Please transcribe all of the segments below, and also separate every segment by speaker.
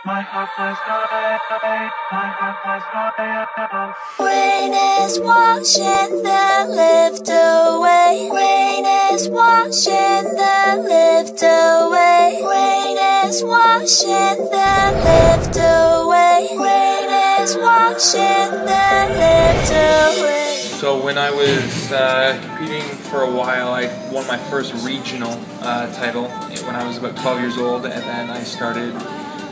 Speaker 1: My heart was high, my heart was high.
Speaker 2: Rain is washing the lift away. Rain is washing the lift away. Rain is washing the lift away. Rain is washing the lift away.
Speaker 3: So when I was competing for a while, I won my first regional title when I was about 12 years old, and then I started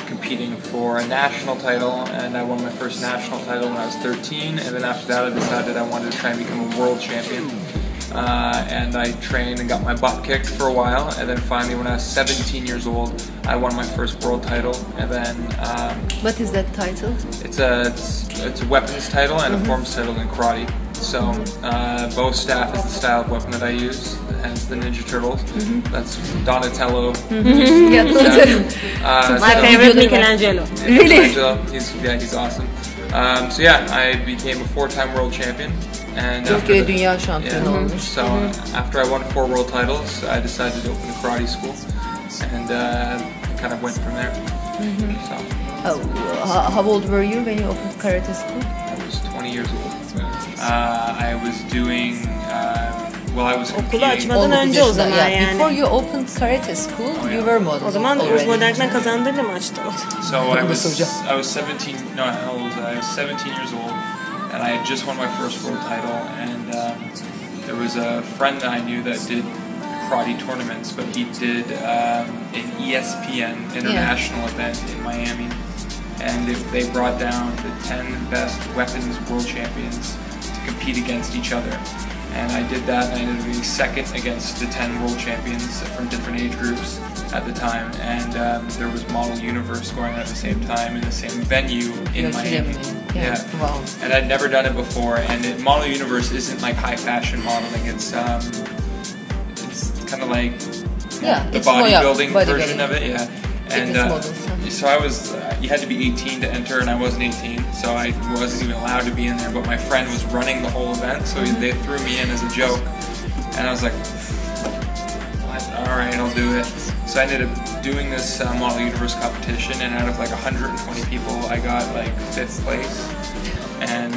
Speaker 3: competing for a national title, and I won my first national title when I was 13, and then after that I decided I wanted to try and become a world champion. And I trained and got my butt kicked for a while, and then finally when I was 17 years old I won my first world title. And then
Speaker 4: what is that title?
Speaker 3: It's a weapons title and a forms title in karate. So bow staff is the style of weapon that I use, hence the Ninja Turtles. That's Donatello.
Speaker 5: My favorite, Michelangelo.
Speaker 4: Really?
Speaker 3: He's awesome. So yeah, I became a 4-time world champion. And
Speaker 4: Türkiye dünya şampiyonu olmuş.
Speaker 3: So after I won 4 world titles, I decided to open a karate school, and kind of went from there. So,
Speaker 4: how old were you when you opened karate school?
Speaker 3: I was 20 years old. I was doing, I was
Speaker 5: Okulu
Speaker 3: competing.
Speaker 5: açmadan önce o zaman yani.
Speaker 4: Before you opened karate school, you were model.
Speaker 5: O zaman
Speaker 4: already.
Speaker 5: modelden kazandığıyla mı açtı o?
Speaker 3: So I was 17. No, how old was I? I was 17 years old, and I had just won my first world title. And there was a friend that I knew that did karate tournaments, but he did an ESPN international event in Miami. And if they brought down the 10 best weapons world champions to compete against each other. And I did that, and I ended up being second against the 10 world champions from different age groups at the time. And there was Model Universe going on at the same time in the same venue in Miami.
Speaker 4: Yeah. Wow.
Speaker 3: And I'd never done it before. And Model Universe isn't like high fashion modeling. It's kind of like the bodybuilding version of it. Yeah. And so I was, you had to be 18 to enter, and I wasn't 18, so I wasn't even allowed to be in there, but my friend was running the whole event, so they threw me in as a joke, and I was like, alright, I'll do it. So I ended up doing this Model Universe competition, and out of like 120 people, I got like 5th place, and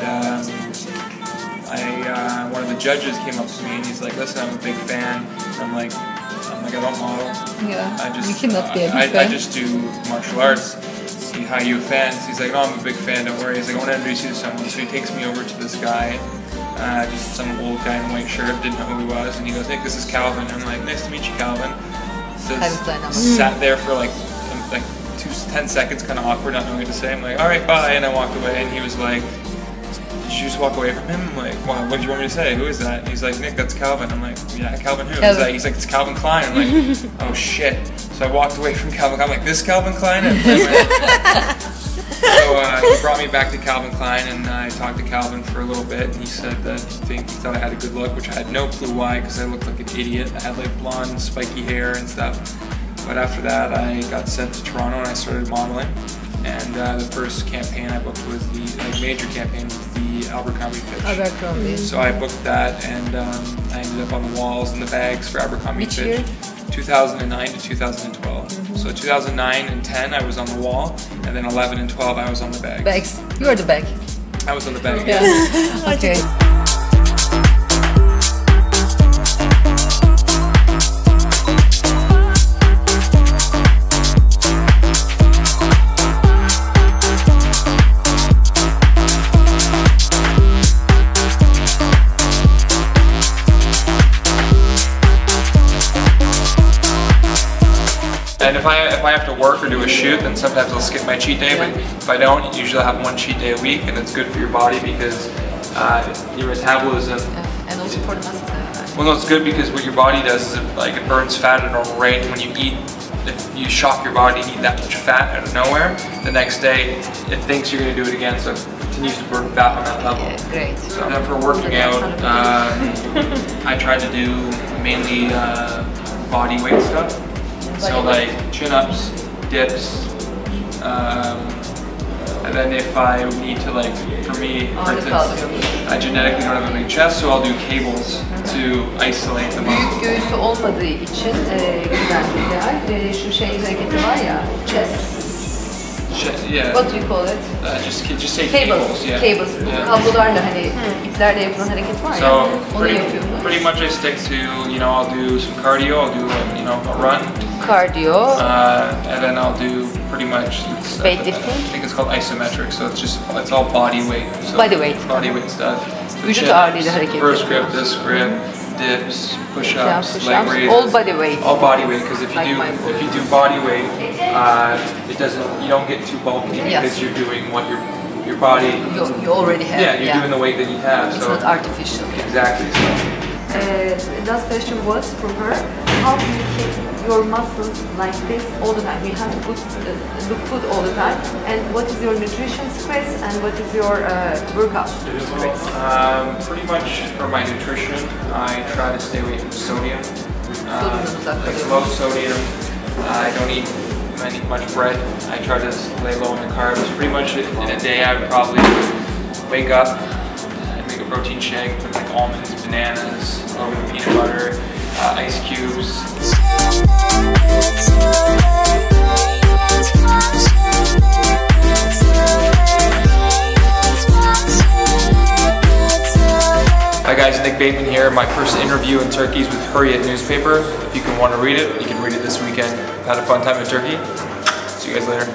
Speaker 3: one of the judges came up to me, and he's like, listen, I'm a big fan, and I'm like, I don't model.
Speaker 4: Yeah,
Speaker 3: you
Speaker 4: cannot be a big fan.
Speaker 3: I just do martial arts. How are you a fan? So he's like, no, I'm a big fan, don't worry. He's like, I want to introduce you to someone. So he takes me over to this guy, just some old guy in a white shirt, didn't know who he was. And he goes, Nick, this is Calvin. I'm like, nice to meet you, Calvin. So sat there for like 10 seconds, kind of awkward, not knowing what to say. I'm like, all right, bye. And I walked away, and he was like, did you just walk away from him? I'm like, wow, what do you want me to say? Who is that? And he's like, Nick, that's Calvin. I'm like, yeah, Calvin who? He's like, it's Calvin Klein. I'm like, oh shit. So I walked away from Calvin Klein. I'm like, this Calvin Klein? And so he brought me back to Calvin Klein, and I talked to Calvin for a little bit, and he said that he thought I had a good look, which I had no clue why, because I looked like an idiot. I had like blonde, spiky hair and stuff. But after that, I got sent to Toronto, and I started modeling. And the first campaign I booked was the major campaign was the Abercrombie Fitch.
Speaker 4: Abercrombie.
Speaker 3: So I booked that, and I ended up on the walls and the bags for Abercrombie
Speaker 4: Which
Speaker 3: Fitch.
Speaker 4: year?
Speaker 3: 2009 to 2012. So 2009 and 10 I was on the wall, and then 11 and 12 I was on the bags.
Speaker 4: Bags. You were the bag.
Speaker 3: I was on the bag.
Speaker 4: Yeah. Okay.
Speaker 3: And if I have to work or do a shoot, then sometimes I'll skip my cheat day. But if I don't, usually I'll have 1 cheat day a week, and it's good for your body because your metabolism.
Speaker 4: And also for the muscles.
Speaker 3: Well, no, it's good because what your body does is it burns fat at a normal rate. When you eat, if you shock your body and eat that much fat out of nowhere, the next day it thinks you're going to do it again, so it continues to burn fat on that level.
Speaker 4: Yeah, great.
Speaker 3: So then for working out, I try to do mainly body weight stuff. So like chin-ups, dips, and then if I need to, like, for me, for instance, I genetically don't have a big chest, so I'll do cables to isolate the muscle.
Speaker 4: Göğüsü olmadığı için güzel bir ideal. Şu şey hareketi var ya, chest
Speaker 3: Yeah.
Speaker 4: What do you call it?
Speaker 3: Just say cables. Yeah.
Speaker 4: Cables.
Speaker 3: Yeah.
Speaker 4: Kablolarla hani iplerle yapılan hareket var ya.
Speaker 3: So
Speaker 4: Onu yapıyorum.
Speaker 3: pretty much I stick to, you know, I'll do some cardio. I'll do a run.
Speaker 4: Cardio.
Speaker 3: And then I'll do pretty much
Speaker 4: Weightlifting?
Speaker 3: I think it's called isometric. So it's all body weight. So
Speaker 4: Body weight.
Speaker 3: Body weight stuff. So
Speaker 4: Vücut ağırlığıyla hareket.
Speaker 3: First grip, this grip, dips, push-ups, leg raises.
Speaker 4: All body weight.
Speaker 3: All body weight, because if
Speaker 4: Like
Speaker 3: you do body weight, you don't get too bulky because you're doing what your body.
Speaker 4: You already have.
Speaker 3: Yeah, you're doing the weight that you have.
Speaker 4: It's
Speaker 3: so
Speaker 4: not artificial.
Speaker 3: Exactly. So.
Speaker 4: Last question was from her. How do you keep your muscles like this all the time? You have to look good all the time. And what is your nutrition stress and what is your workout stress?
Speaker 3: Pretty much for my nutrition, I try to stay away from sodium. Like low sodium. I don't eat much bread. I try to lay low on the carbs. Pretty much in a day, I would probably wake up and make a protein shake with like almonds, bananas, a little bit of peanut butter, ice cubes. Hi guys, Nick Bateman here. My first interview in Turkey is with Hurriyet newspaper. If you want to read it, you can read it this weekend. Had a fun time in Turkey. See you guys later.